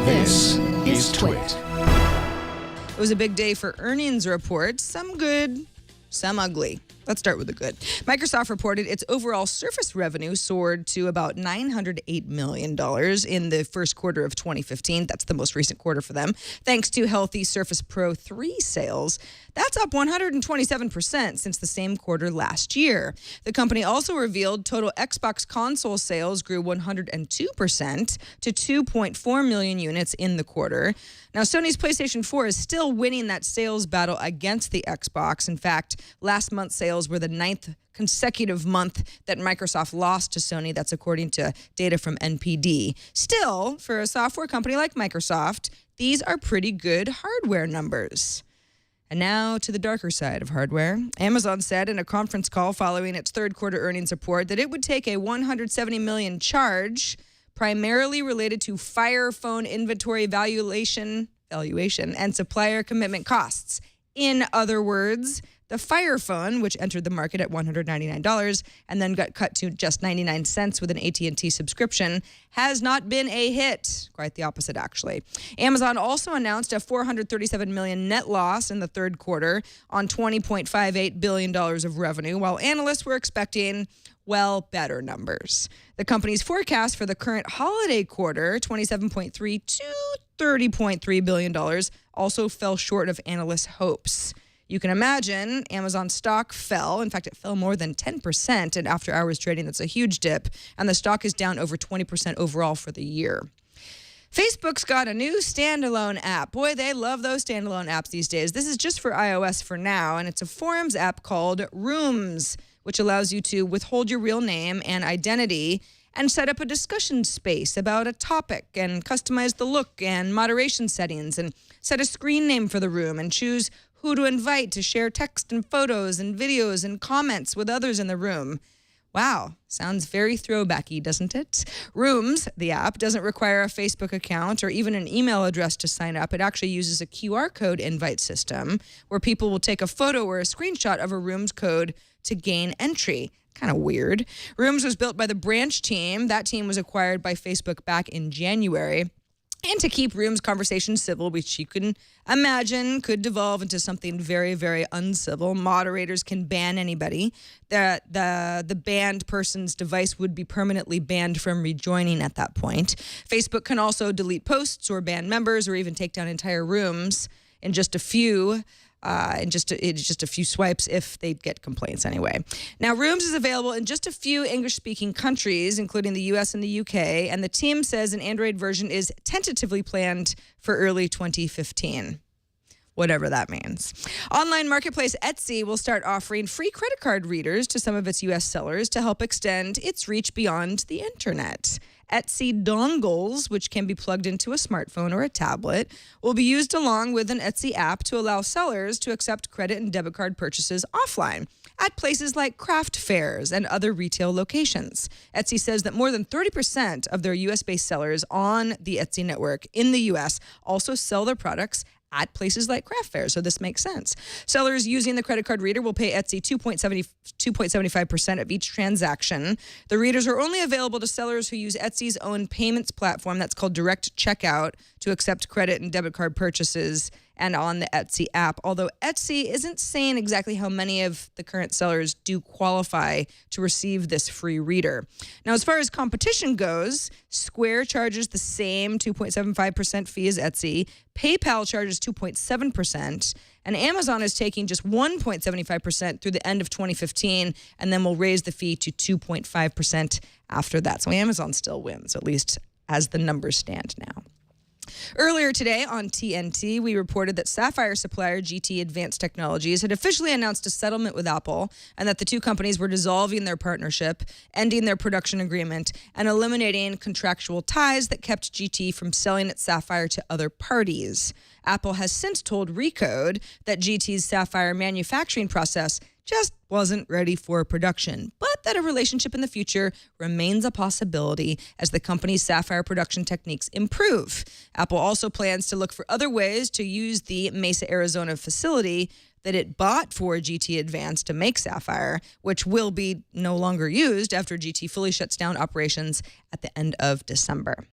This is TWiT. It was a big day for earnings reports, some good, some ugly. Let's start with the good. Microsoft reported its overall Surface revenue soared to about $908 million in the first quarter of 2015. That's the most recent quarter for them, thanks to healthy Surface Pro 3 sales. That's up 127% since the same quarter last year. The company also revealed total Xbox console sales grew 102% to 2.4 million units in the quarter. Now, Sony's PlayStation 4 is still winning that sales battle against the Xbox. In fact, last month's sales were the 9th consecutive month that Microsoft lost to Sony. That's according to data from NPD. Still, for a software company like Microsoft, these are pretty good hardware numbers. And now to the darker side of hardware. Amazon said in a conference call following its third quarter earnings report that it would take a $170 million charge, primarily related to Fire Phone inventory valuation and supplier commitment costs. In other words, the Fire Phone, which entered the market at $199 and then got cut to just 99 cents with an AT&T subscription, has not been a hit. Quite the opposite, actually. Amazon also announced a $437 million net loss in the third quarter on $20.58 billion of revenue, while analysts were expecting, well, better numbers. The company's forecast for the current holiday quarter, $27.3 to $30.3 billion, also fell short of analysts' hopes. You can imagine Amazon stock fell. In fact, it fell more than 10% in after-hours trading. That's a huge dip. And the stock is down over 20% overall for the year. Facebook's got a new standalone app. Boy, they love those standalone apps these days. This is just for iOS for now, and it's a forums app called Rooms, which allows you to withhold your real name and identity and set up a discussion space about a topic and customize the look and moderation settings and set a screen name for the room and choose who to invite to share text and photos and videos and comments with others in the room. Wow, sounds very throwbacky, doesn't it? Rooms, the app, doesn't require a Facebook account or even an email address to sign up. It actually uses a QR code invite system where people will take a photo or a screenshot of a Rooms code to gain entry. Kind of weird. Rooms was built by the Branch team. That team was acquired by Facebook back in January. And to keep Rooms conversations civil, which you can imagine could devolve into something very, very uncivil. Moderators can ban anybody. The banned person's device would be permanently banned from rejoining at that point. Facebook can also delete posts or ban members or even take down entire rooms in just a few swipes if they get complaints anyway. Now, Rooms is available in just a few English-speaking countries, including the U.S. and the UK, and the team says an Android version is tentatively planned for early 2015. Whatever that means. Online marketplace Etsy will start offering free credit card readers to some of its U.S. sellers to help extend its reach beyond the internet. Etsy dongles, which can be plugged into a smartphone or a tablet, will be used along with an Etsy app to allow sellers to accept credit and debit card purchases offline at places like craft fairs and other retail locations. Etsy says that more than 30% of their U.S.-based sellers on the Etsy network in the U.S. also sell their products at places like craft fairs, so this makes sense. Sellers using the credit card reader will pay Etsy 2.75% of each transaction. The readers are only available to sellers who use Etsy's own payments platform that's called Direct Checkout to accept credit and debit card purchases and on the Etsy app, although Etsy isn't saying exactly how many of the current sellers do qualify to receive this free reader. Now, as far as competition goes, Square charges the same 2.75% fee as Etsy, PayPal charges 2.7%, and Amazon is taking just 1.75% through the end of 2015, and then will raise the fee to 2.5% after that. So Amazon still wins, at least as the numbers stand now. Earlier today on TNT, we reported that Sapphire supplier GT Advanced Technologies had officially announced a settlement with Apple and that the two companies were dissolving their partnership, ending their production agreement, and eliminating contractual ties that kept GT from selling its Sapphire to other parties. Apple has since told Recode that GT's Sapphire manufacturing process just wasn't ready for production, but that a relationship in the future remains a possibility as the company's Sapphire production techniques improve. Apple also plans to look for other ways to use the Mesa, Arizona facility that it bought for GT Advanced to make Sapphire, which will be no longer used after GT fully shuts down operations at the end of December.